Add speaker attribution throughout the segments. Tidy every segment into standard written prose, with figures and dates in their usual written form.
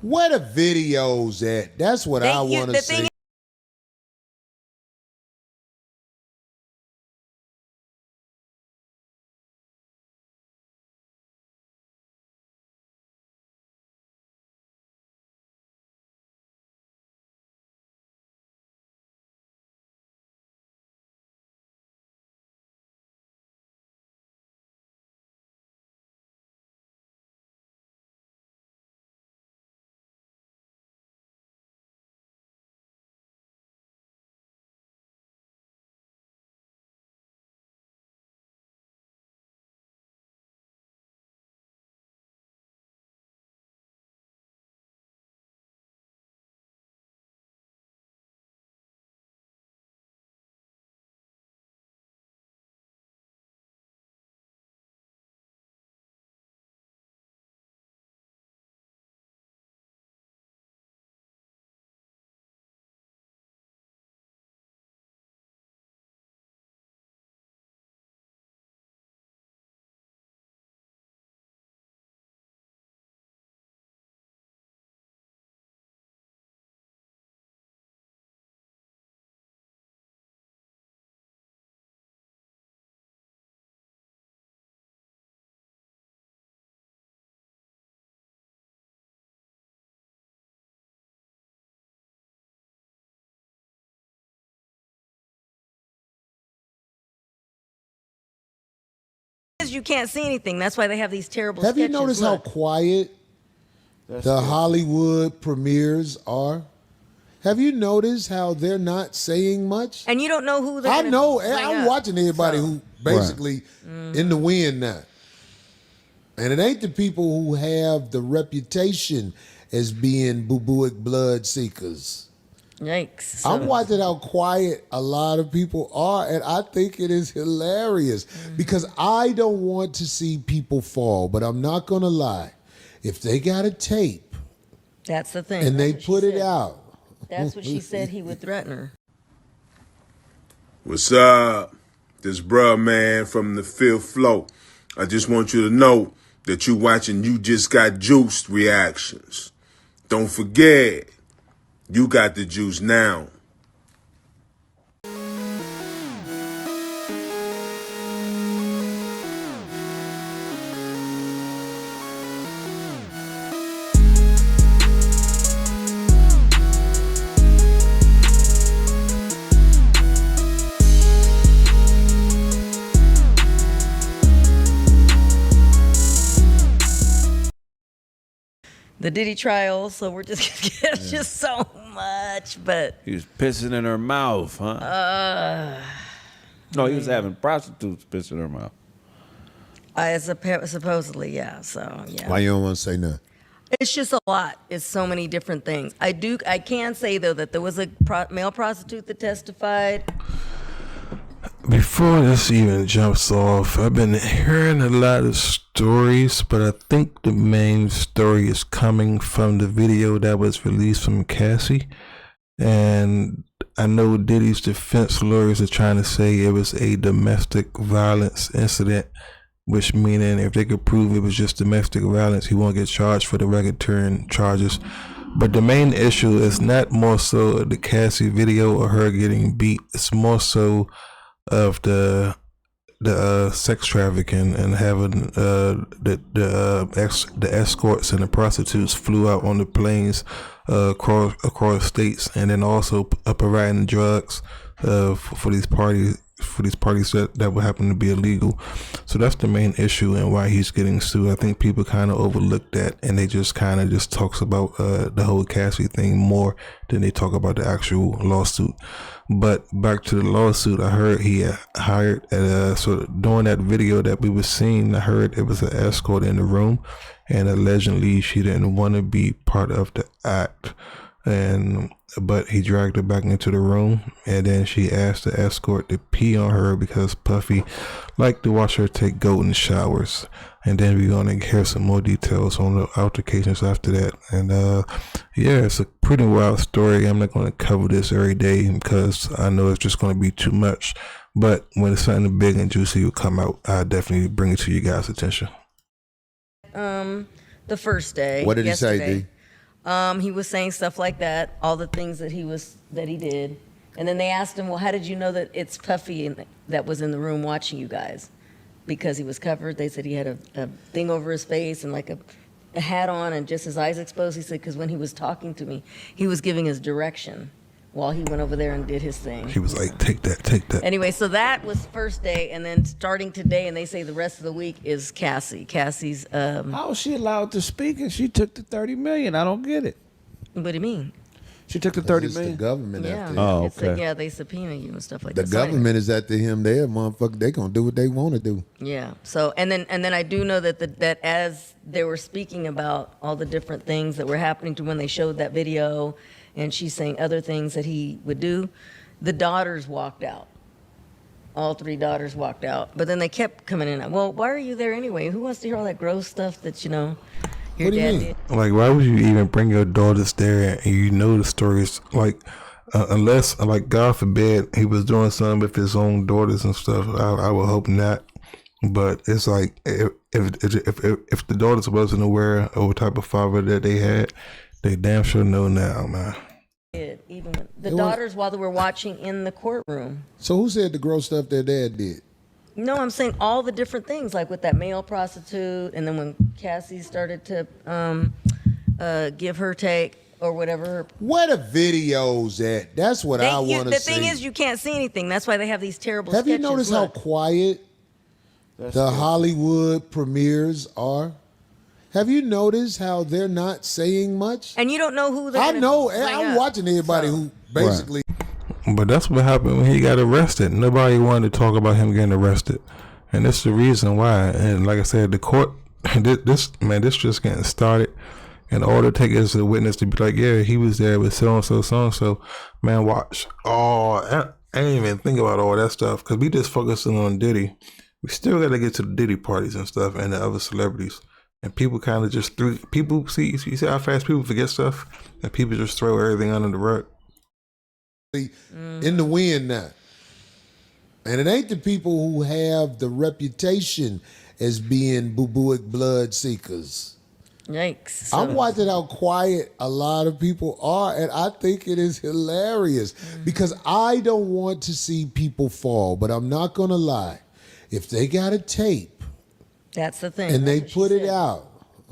Speaker 1: Where the videos at? That's what I want to see.
Speaker 2: You can't see anything. That's why they have these terrible
Speaker 1: Have
Speaker 2: sketches.
Speaker 1: you noticed how quiet the Hollywood premieres are? Have you noticed how they're not saying much?
Speaker 2: And you don't know who they're
Speaker 1: I know.
Speaker 2: bring
Speaker 1: I'm
Speaker 2: up.
Speaker 1: watching everybody who basically in the wind now. And it ain't the people who have the reputation as being bubonic blood seekers.
Speaker 2: Yikes.
Speaker 1: I'm watching how quiet a lot of people are, and I think it is hilarious because I don't want to see people fall, but I'm not going to lie. If they got a tape
Speaker 2: that's the thing.
Speaker 1: and
Speaker 2: That's
Speaker 1: they put it out.
Speaker 2: That's what she said he would threaten her.
Speaker 3: What's up? This bruh man from the fifth floor. I just want you to know that you watching You Just Got Juiced reactions. Don't forget, you got the juice now.
Speaker 2: The Diddy trial, so we're just it's just so much, but
Speaker 4: he was pissing in her mouth, huh? No, he was having prostitutes pissing in her mouth.
Speaker 2: Supposedly, yeah. So yeah.
Speaker 1: Why you don't want to say nothing?
Speaker 2: It's just a lot. It's so many different things. I can say though that there was a male prostitute that testified.
Speaker 5: Before this even jumps off, I've been hearing a lot of stories, but I think the main story is coming from the video that was released from Cassie. And I know Diddy's defense lawyers are trying to say it was a domestic violence incident, which meaning if they could prove it was just domestic violence, he won't get charged for the racketeering charges. But the main issue is not more so the Cassie video or her getting beat. It's more so of the sex trafficking and having the escorts and the prostitutes flew out on the planes across states, and then also providing drugs for these parties that would happen to be illegal. So that's the main issue and why he's getting sued. I think people kind of overlook that, and they just kind of just talks about the whole Cassie thing more than they talk about the actual lawsuit. But back to the lawsuit, I heard he hired so during that video that we were seeing, I heard it was an escort in the room, and allegedly she didn't want to be part of the act, but he dragged her back into the room, and then she asked the escort to pee on her because Puffy liked to watch her take golden showers. And then we're going to hear some more details on the altercations after that. And yeah, it's a pretty wild story. I'm not going to cover this every day because I know it's just going to be too much. But when it's something big and juicy will come out, I'll definitely bring it to you guys' attention.
Speaker 2: The first day.
Speaker 1: What did he say, D?
Speaker 2: He was saying stuff like that, all the things that he did. And then they asked him, well, how did you know that it's Puffy that was in the room watching you guys? Because he was covered. They said he had a thing over his face and like a hat on and just his eyes exposed. He said, because when he was talking to me, he was giving us direction while he went over there and did his thing.
Speaker 5: He was like, take that, take that.
Speaker 2: Anyway, so that was first day, and then starting today, and they say the rest of the week is Cassie. Cassie's,
Speaker 4: How was she allowed to speak and she took the $30 million? I don't get it.
Speaker 2: what do you mean?
Speaker 4: She took the $30
Speaker 1: It's the
Speaker 4: million.
Speaker 1: government
Speaker 2: Yeah.
Speaker 1: after him.
Speaker 4: Oh,
Speaker 2: It's like,
Speaker 4: okay.
Speaker 2: yeah, they subpoena you and stuff like
Speaker 1: The
Speaker 2: that. So anyway.
Speaker 1: government is after him. They're motherfucker. They gonna do what they want to do.
Speaker 2: Yeah. So and then I do know that as they were speaking about all the different things that were happening to when they showed that video, and she's saying other things that he would do, the daughters walked out. All three daughters walked out, but then they kept coming in. Well, why are you there anyway? Who wants to hear all that gross stuff that your
Speaker 1: What do you
Speaker 2: dad
Speaker 1: mean?
Speaker 2: did?
Speaker 5: Like, why would you even bring your daughters there and you know the stories? Like, unless, like, God forbid, he was doing something with his own daughters and stuff. I would hope not. But it's like, if the daughters wasn't aware of what type of father that they had, they damn sure know now, man.
Speaker 2: Even when the
Speaker 1: It was-
Speaker 2: daughters, while they were watching in the courtroom.
Speaker 1: So who said the gross stuff their dad did?
Speaker 2: No, I'm saying all the different things, like with that male prostitute, and then when Cassie started to give her take or whatever.
Speaker 1: Where the videos at? That's what I want to
Speaker 2: The
Speaker 1: see.
Speaker 2: thing is, you can't see anything. That's why they have these terrible.
Speaker 1: Have you
Speaker 2: sketches.
Speaker 1: noticed how
Speaker 2: Look.
Speaker 1: quiet the Hollywood premieres are? Have you noticed how they're not saying much?
Speaker 2: And you don't know who they're.
Speaker 1: I
Speaker 2: gonna
Speaker 1: know.
Speaker 2: bring
Speaker 1: I'm
Speaker 2: up.
Speaker 1: watching everybody who basically.
Speaker 5: But that's what happened when he got arrested. Nobody wanted to talk about him getting arrested. And that's the reason why. And like I said, the court, this just getting started. And all it takes is a witness to be like, yeah, he was there with so-and-so, so-and-so. Man, watch. Oh, I ain't even think about all that stuff because we just focusing on Diddy. We still got to get to the Diddy parties and stuff and the other celebrities. And people kind of just you see how fast people forget stuff? And people just throw everything under the rug.
Speaker 1: in the wind now. And it ain't the people who have the reputation as being boo-booic blood seekers.
Speaker 2: Yikes!
Speaker 1: I'm watching how quiet a lot of people are, and I think it is hilarious because I don't want to see people fall, but I'm not going to lie. If they got a tape
Speaker 2: That's the thing.
Speaker 1: and
Speaker 2: That's
Speaker 1: they
Speaker 2: what she
Speaker 1: put it
Speaker 2: said.
Speaker 1: out,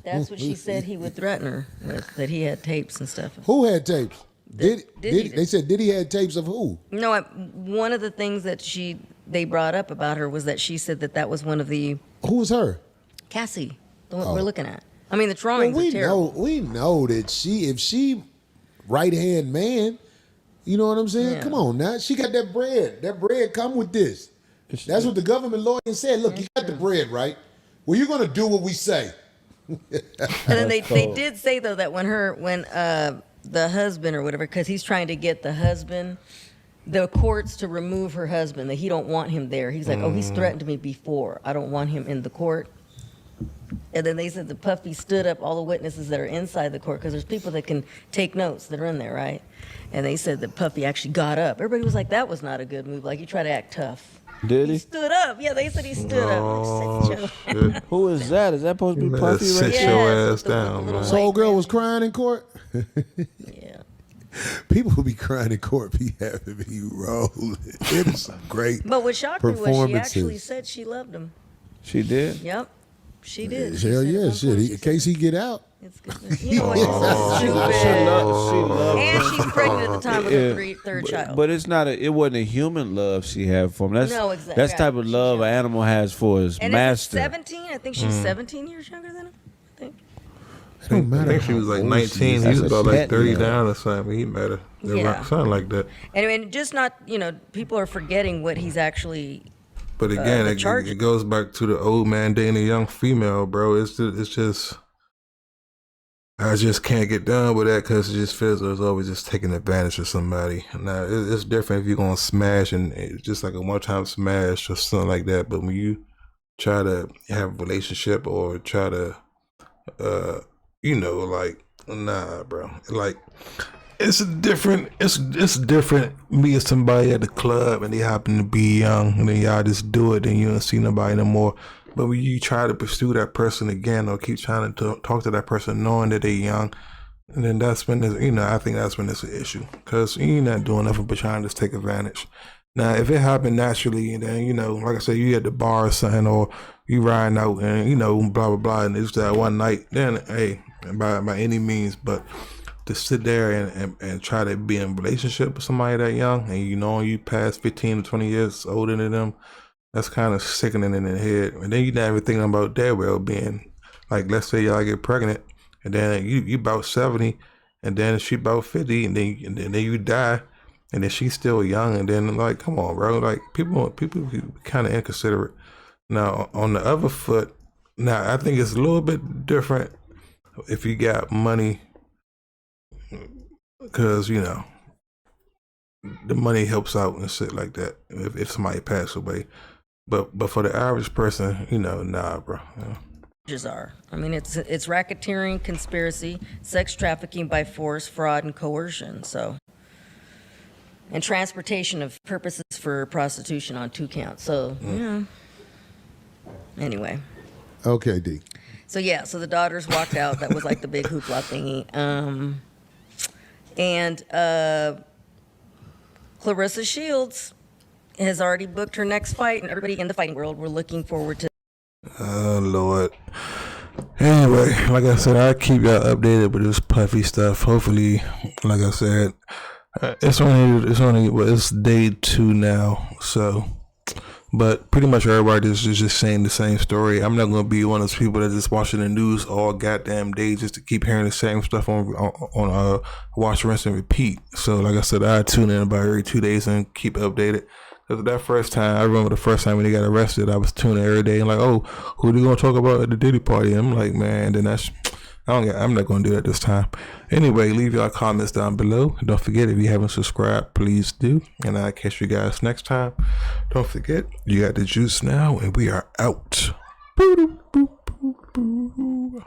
Speaker 2: That's what she said he would threaten her with, that he had tapes and stuff.
Speaker 1: who had tapes?
Speaker 2: Diddy did.
Speaker 1: They said Diddy had tapes of who?
Speaker 2: No, one of the things that they brought up about her was that she said that was one of the
Speaker 1: Who was her?
Speaker 2: Cassie, the one we're looking at. I mean, the drawings
Speaker 1: Well,
Speaker 2: are terrible.
Speaker 1: we know that if she right hand man, you know what I'm saying?
Speaker 2: Yeah.
Speaker 1: Come on now, she got that bread. That bread come with this. That's what the government lawyer said. Look, you got the bread, right? Well, you're gonna do what we say.
Speaker 2: And then they did say though that when the husband or whatever, because he's trying to get the husband, the courts to remove her husband, that he don't want him there. He's like, oh, he's threatened me before. I don't want him in the court. And then they said the Puffy stood up all the witnesses that are inside the court, because there's people that can take notes that are in there, right? And they said that Puffy actually got up. Everybody was like, that was not a good move. Like, he tried to act tough.
Speaker 4: Did
Speaker 2: He
Speaker 4: he?
Speaker 2: stood up. Yeah, they said he stood
Speaker 5: Oh,
Speaker 2: up.
Speaker 5: shit.
Speaker 4: Who is that? Is that supposed to be
Speaker 5: Man,
Speaker 4: Puffy
Speaker 5: sit
Speaker 4: right
Speaker 2: Yeah.
Speaker 5: your
Speaker 2: Yes,
Speaker 5: ass
Speaker 2: with the
Speaker 5: down,
Speaker 2: little
Speaker 5: man.
Speaker 1: So old girl
Speaker 2: man.
Speaker 1: was crying in court.
Speaker 2: Yeah.
Speaker 1: People who be crying in court be having me rolling. It is some great.
Speaker 2: But what shocked me was she
Speaker 1: Performances.
Speaker 2: actually said she loved him.
Speaker 4: She did?
Speaker 2: Yep, she did. She
Speaker 1: Hell
Speaker 2: said at
Speaker 1: yeah,
Speaker 2: one
Speaker 1: shit.
Speaker 2: point,
Speaker 1: In
Speaker 2: she said,
Speaker 1: case he get out.
Speaker 2: it's good. You know what? She's so
Speaker 4: She
Speaker 2: stupid.
Speaker 4: loved
Speaker 2: And she's pregnant at the time with her third child.
Speaker 4: But it's not it wasn't a human love she had for him. That's
Speaker 2: No, exactly.
Speaker 4: that's the type of love an animal has for his
Speaker 2: and
Speaker 4: master.
Speaker 2: is it 17? I think she's 17 years younger than him. I think.
Speaker 1: It don't
Speaker 5: I
Speaker 1: matter.
Speaker 5: think she was like
Speaker 4: old she
Speaker 5: 19.
Speaker 4: is.
Speaker 5: He was
Speaker 4: That's a
Speaker 5: about like
Speaker 4: pet
Speaker 5: 30
Speaker 4: love.
Speaker 5: down or something. He met her.
Speaker 2: Yeah.
Speaker 5: Something like that.
Speaker 2: And just not, people are forgetting what he's actually.
Speaker 5: But again,
Speaker 2: the
Speaker 5: it
Speaker 2: charges.
Speaker 5: goes back to the old man dating a young female, bro. It's just I just can't get down with that because it just feels like it's always just taking advantage of somebody. Now, it's different if you're going to smash and it's just like a one-time smash or something like that. But when you try to have a relationship or try to, like, nah, bro. Like, it's different. It's different. Me and somebody at the club and they happen to be young and then y'all just do it and you don't see nobody no more. But when you try to pursue that person again or keep trying to talk to that person knowing that they're young, And then that's when I think that's when it's an issue, because you're not doing nothing but trying to just take advantage. Now, if it happened naturally, and then like I said, you at the bar or something, or you riding out and blah blah blah, and it's that one night, then hey, by any means. But to sit there and try to be in a relationship with somebody that young, and you past 15 to 20 years older than them, that's kind of sickening in the head. And then you're not even thinking about their well-being. Like, let's say y'all get pregnant, and then you about 70, and then she about 50, and then you die. And then she's still young, and then like, come on, bro. Like people kind of inconsiderate. Now on the other foot, I think it's a little bit different if you got money, because the money helps out and shit like that. If somebody passed away, but for the average person, nah, bro.
Speaker 2: Are. I mean, it's racketeering, conspiracy, sex trafficking by force, fraud, and coercion. So. And transportation of purposes for prostitution on 2 counts. So, Anyway.
Speaker 1: Okay, D.
Speaker 2: So the daughters walked out. That was like the big hoopla thingy. And Clarissa Shields has already booked her next fight, and everybody in the fighting world, we're looking forward to.
Speaker 5: Oh, Lord. Anyway, like I said, I'll keep y'all updated with this puffy stuff. Hopefully, like I said, it's day 2 now, so, but pretty much everybody is just saying the same story. I'm not going to be one of those people that just watching the news all goddamn day just to keep hearing the same stuff on watch, rinse, and repeat. So like I said, I tune in about every 2 days and keep updated. Because that first time, I remember the first time when they got arrested, I was tuning every day and like, oh, who are they going to talk about at the Diddy party? And I'm like, man, then I'm not going to do that this time. Anyway, leave your comments down below. Don't forget, if you haven't subscribed, please do. And I'll catch you guys next time. Don't forget, you got the juice now, and we are out. Boo, boo, boo, boo.